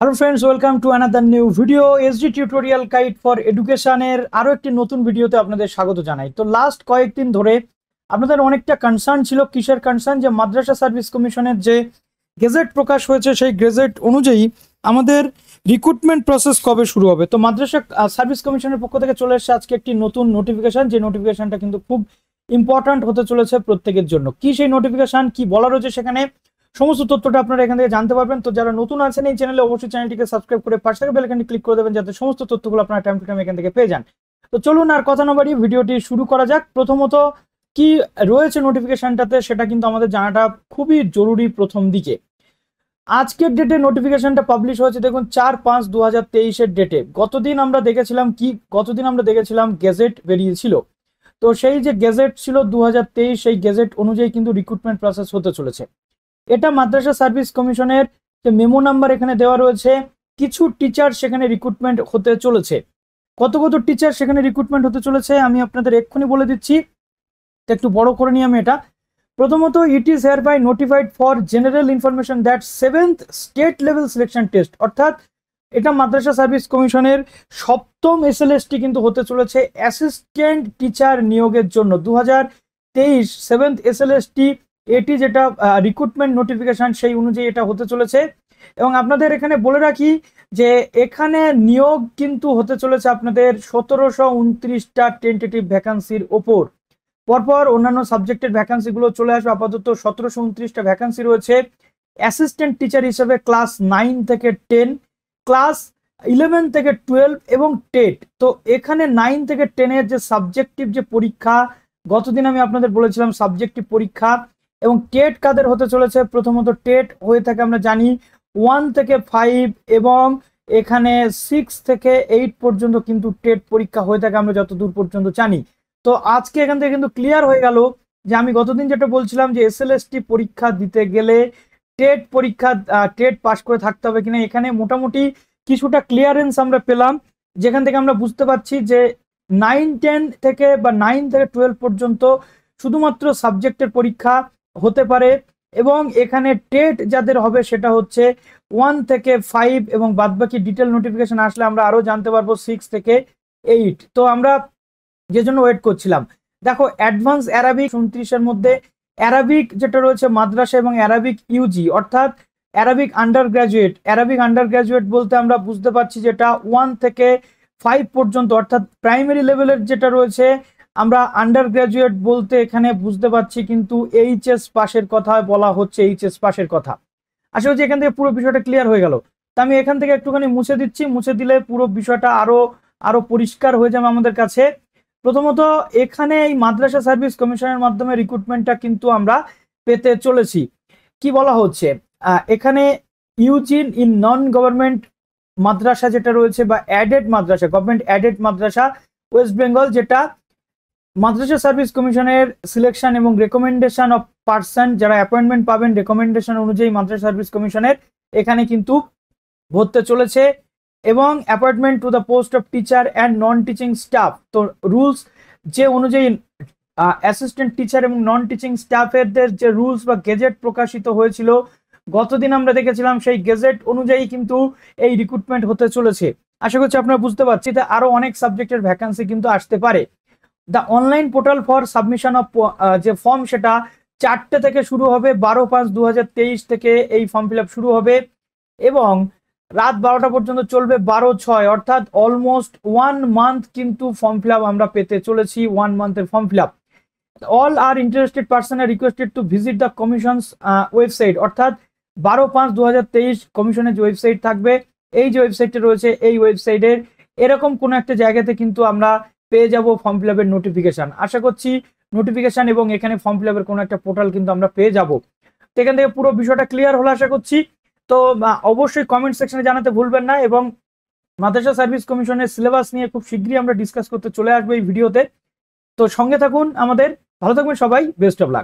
Hello friends, welcome to another new video. SD tutorial guide for এডুকেশনের আরও একটি নতুন ভিডিওতে আপনাদের স্বাগত জানাই। তো লাস্ট কয়েকদিন ধরে আপনাদের অনেকটা কনসার্ন ছিল। কিসের কনসার্ন? যে মাদ্রাসা সার্ভিস কমিশনের যে গেজেট প্রকাশ হয়েছে সেই গেজেট অনুযায়ী আমাদের রিক্রুটমেন্ট প্রসেস কবে শুরু হবে। তো মাদ্রাসা সার্ভিস কমিশনের পক্ষ থেকে চলে এসেছে আজকে একটি নতুন নোটিফিকেশন, যে নোটিফিকেশনটা কিন্তু খুব ইম্পর্ট্যান্ট হতে চলেছে প্রত্যেকের জন্য। কি সেই নোটিফিকেশন, কি বলা রয়েছে সেখানে, সমস্ত তথ্যটা আপনারা এখান থেকে জানতে পারবেন। তো যারা নতুন আছেন এই চ্যানেলে, অবশ্যই চ্যানেলটিকে সাবস্ক্রাইব করে পাশে থাকা বেল আইকনটি ক্লিক করে দেবেন, যাতে সমস্ত তথ্যগুলো আপনারা টাইম টু টাইম এখান থেকে পেয়ে যান। তো চলুন আর কথা না বাড়িয়ে ভিডিওটি শুরু করা যাক। প্রথমত কি রয়েছে নোটিফিকেশনটাতে সেটা কিন্তু আমাদের জানাটা খুবই জরুরি। প্রথম দিকে আজকের ডেটে নোটিফিকেশনটা পাবলিশ হয়েছে, দেখুন 4/5/2023-এর ডেটে। গতদিন আমরা দেখেছিলাম গেজেট বেরিয়েছিল। তো সেই যে গেজেট ছিল 2023, সেই গেজেট অনুযায়ী কিন্তু রিক্রুটমেন্ট প্রসেস হতে চলেছে। এটা মাদ্রাসা সার্ভিস কমিশনের যে মেমো নাম্বার এখানে দেওয়া রয়েছে, কিছু টিচার সেখানে রিক্রুটমেন্ট হতে চলেছে। কত টিচার সেখানে রিক্রুটমেন্ট হতে চলেছে আমি আপনাদের এক্ষুনি বলে দিচ্ছি। তো একটু বড় করে নিই আমি এটা। প্রথমত, it is hereby notified for general information that 7th state level selection test, অর্থাৎ এটা মাদ্রাসা সার্ভিস কমিশনের 7ম SLST কিন্তু হতে চলেছে অ্যাসিস্ট্যান্ট টিচার নিয়োগের জন্য। 2023 7th SLST এটি যেটা রিক্রুটমেন্ট নোটিফিকেশন, সেই অনুযায়ী এটা হতে চলেছে। এবং আপনাদের এখানে বলে রাখি যে এখানে নিয়োগ কিন্তু হতে চলেছে আপনাদের 1729টা টেন্টেটিভ ভ্যাকান্সির ওপর। পরপর অন্যান্য সাবজেক্টের ভ্যাকান্সিগুলো চলে আসবে। আপাতত 1729টা ভ্যাকান্সি রয়েছে অ্যাসিস্ট্যান্ট টিচার হিসেবে ক্লাস 9 থেকে 10, ক্লাস 11 থেকে 12 এবং টেট। তো এখানে 9 থেকে 10-এর যে সাবজেক্টিভ যে পরীক্ষা, গতদিন আমি আপনাদের বলেছিলাম সাবজেক্টিভ পরীক্ষা। এবং টেট কাদের হতে চলেছে? প্রথমত টেট হয়ে থাকে আমরা জানি 1 থেকে 5 এবং এখানে 6 থেকে 8 পর্যন্ত কিন্তু টেট পরীক্ষা হয়ে থাকে আমরা যতদূর পর্যন্ত জানি। তো আজকে এখান থেকে কিন্তু ক্লিয়ার হয়ে গেল যে আমি গতদিন যেটা বলছিলাম যে SLST পরীক্ষা দিতে গেলে টেট পাস করে থাকতে হবে কিনা, এখানে মোটামুটি কিছুটা ক্লিয়ারেন্স আমরা পেলাম, যেখান থেকে আমরা বুঝতে পারছি যে 9-10 থেকে বা 9 থেকে 12 পর্যন্ত শুধুমাত্র সাবজেক্টের পরীক্ষা হতে পারে। এবং এখানে টেট যাদের হবে সেটা হচ্ছে 1 থেকে 5 এবং বাদবাকি ডিটেল নোটিফিকেশন আসলে আমরা আরো জানতে পারবো 6 থেকে 8। তো আমরা যে জন্য ওয়েট করছিলাম। দেখো, অ্যাডভান্স অ্যারাবিক 29-এর মধ্যে অ্যারাবিক যেটা রয়েছে মাদ্রাসা এবং অ্যারাবিক ইউজি, অর্থাৎ অ্যারাবিক আন্ডার গ্রাজুয়েট বলতে আমরা বুঝতে পারছি যেটা 1 থেকে 5 পর্যন্ত, অর্থাৎ প্রাইমারি লেভেলের যেটা রয়েছে আমরা আন্ডার গ্রাজুয়েট বলতে এখানে বুঝতে পারছি কিন্তু HS পাশের কথা বলা হচ্ছে, HS পাশের কথা। আশা করছি এখান থেকে পুরো বিষয়টা ক্লিয়ার হয়ে গেল। তো আমি এখান থেকে একটুখানি মুছে দিচ্ছি, মুছে দিলে পুরো বিষয়টা আরো পরিষ্কার হয়ে যাবে আমাদের কাছে। প্রথমত, এখানে এই মাদ্রাসা সার্ভিস কমিশনের মাধ্যমে রিক্রুটমেন্টটা কিন্তু আমরা পেতে চলেছি। কি বলা হচ্ছে এখানে? ইউজিন ইন নন গভর্নমেন্ট মাদ্রাসা যেটা রয়েছে বা অ্যাডেড মাদ্রাসা, গভর্নমেন্ট অ্যাডেড মাদ্রাসা ওয়েস্ট বেঙ্গল, যেটা মাদ্রাসা সার্ভিস কমিশনের সিলেকশন এবং রেকমেন্ডেশন অফ পার্সন, যারা অ্যাপয়েন্টমেন্ট পাবেন রেকমেন্ডেশন অনুযায়ী মাদ্রাসা সার্ভিস কমিশনের, এখানে কিন্তু হতে চলেছে। এবং appointment to the post of teacher and non teaching staff, তো রুলস যে অনুযায়ী অ্যাসিস্ট্যান্ট টিচার এবং নন টিচিং স্টাফেরদের যে রুলস বা গেজেট প্রকাশিত হয়েছিল গতদিন আমরা দেখেছিলাম, সেই গেজেট অনুযায়ী কিন্তু এই রিক্রুটমেন্ট হতে চলেছে। আশা করছি আপনারা বুঝতে পারছি। আরো অনেক সাবজেক্টের ভ্যাকান্সি কিন্তু আসতে পারে। The online portal for submission of যে ফর্ম, সেটা 4টে থেকে শুরু হবে। 12/5/2023 থেকে এই ফর্ম ফিল আপ শুরু হবে এবং রাত 12টা পর্যন্ত চলবে 12/6, অর্থাৎ অলমোস্ট 1 মান্থ কিন্তু ফর্ম ফিল আপ আমরা পেতে চলেছি। 1 মান্থের form fill up. All are interested person are requested to visit the commission's website, অর্থাৎ 12/5/2023 কমিশনের যে ওয়েবসাইট থাকবে, এই যে ওয়েবসাইটটা রয়েছে এই ওয়েবসাইটের এরকম কোনো একটা জায়গাতে কিন্তু আমরা পেয়ে যাব ফর্ম ফিল আপের নোটিফিকেশন। আশা করছি নোটিফিকেশন এবং এখানে ফর্ম ফিল আপের কোনো একটা পোর্টাল কিন্তু আমরা পেয়ে যাব। তো এখান থেকে পুরো বিষয়টা ক্লিয়ার হলো আশা করছি। তো অবশ্যই কমেন্ট সেকশনে জানাতে ভুলবেন না। এবং মাদ্রাসা সার্ভিস কমিশনের সিলেবাস নিয়ে খুব শীঘ্রই আমরা ডিসকাস করতে চলে আসবো এই ভিডিওতে। তো সঙ্গে থাকুন আমাদের। ভালো থাকবেন সবাই, বেস্ট অফ লাক।